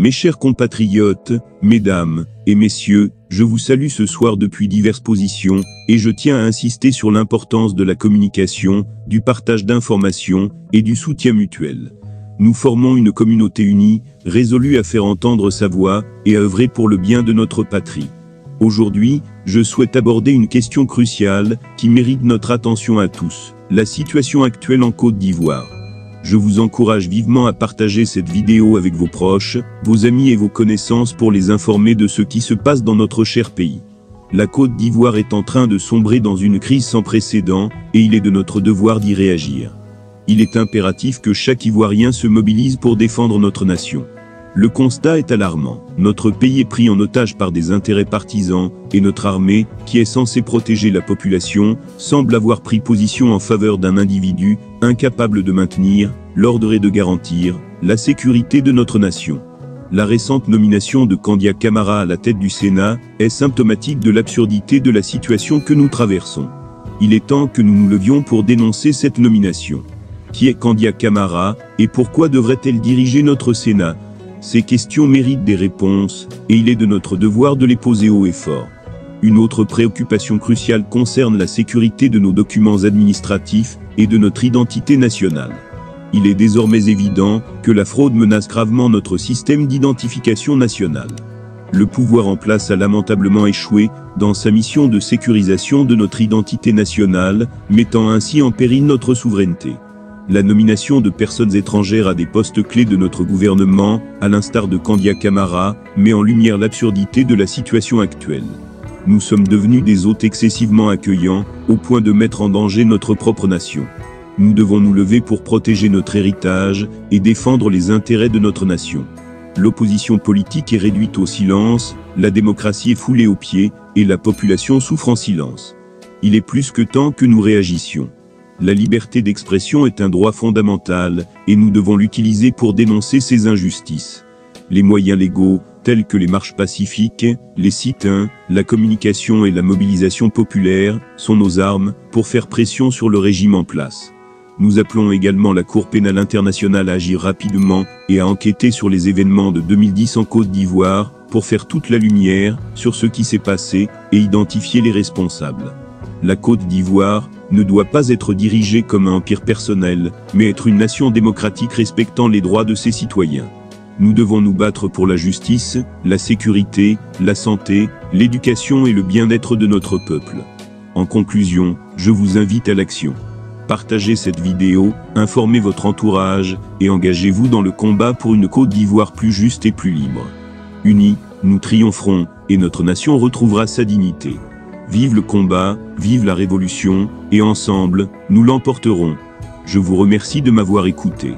Mes chers compatriotes, mesdames et messieurs, je vous salue ce soir depuis diverses positions, et je tiens à insister sur l'importance de la communication, du partage d'informations et du soutien mutuel. Nous formons une communauté unie, résolue à faire entendre sa voix et à œuvrer pour le bien de notre patrie. Aujourd'hui, je souhaite aborder une question cruciale qui mérite notre attention à tous, la situation actuelle en Côte d'Ivoire. Je vous encourage vivement à partager cette vidéo avec vos proches, vos amis et vos connaissances pour les informer de ce qui se passe dans notre cher pays. La Côte d'Ivoire est en train de sombrer dans une crise sans précédent, et il est de notre devoir d'y réagir. Il est impératif que chaque Ivoirien se mobilise pour défendre notre nation. Le constat est alarmant. Notre pays est pris en otage par des intérêts partisans, et notre armée, qui est censée protéger la population, semble avoir pris position en faveur d'un individu, incapable de maintenir, l'ordre et de garantir, la sécurité de notre nation. La récente nomination de Kandia Camara à la tête du Sénat est symptomatique de l'absurdité de la situation que nous traversons. Il est temps que nous nous levions pour dénoncer cette nomination. Qui est Kandia Camara, et pourquoi devrait-elle diriger notre Sénat ? Ces questions méritent des réponses, et il est de notre devoir de les poser haut et fort. Une autre préoccupation cruciale concerne la sécurité de nos documents administratifs et de notre identité nationale. Il est désormais évident que la fraude menace gravement notre système d'identification nationale. Le pouvoir en place a lamentablement échoué dans sa mission de sécurisation de notre identité nationale, mettant ainsi en péril notre souveraineté. La nomination de personnes étrangères à des postes clés de notre gouvernement, à l'instar de Kandia Camara, met en lumière l'absurdité de la situation actuelle. Nous sommes devenus des hôtes excessivement accueillants, au point de mettre en danger notre propre nation. Nous devons nous lever pour protéger notre héritage et défendre les intérêts de notre nation. L'opposition politique est réduite au silence, la démocratie est foulée aux pieds, et la population souffre en silence. Il est plus que temps que nous réagissions. La liberté d'expression est un droit fondamental, et nous devons l'utiliser pour dénoncer ces injustices. Les moyens légaux, tels que les marches pacifiques, les sit-ins, la communication et la mobilisation populaire, sont nos armes pour faire pression sur le régime en place. Nous appelons également la Cour pénale internationale à agir rapidement et à enquêter sur les événements de 2010 en Côte d'Ivoire, pour faire toute la lumière sur ce qui s'est passé et identifier les responsables. La Côte d'Ivoire ne doit pas être dirigée comme un empire personnel, mais être une nation démocratique respectant les droits de ses citoyens. Nous devons nous battre pour la justice, la sécurité, la santé, l'éducation et le bien-être de notre peuple. En conclusion, je vous invite à l'action. Partagez cette vidéo, informez votre entourage, et engagez-vous dans le combat pour une Côte d'Ivoire plus juste et plus libre. Unis, nous triompherons, et notre nation retrouvera sa dignité. Vive le combat, vive la révolution, et ensemble, nous l'emporterons. Je vous remercie de m'avoir écouté.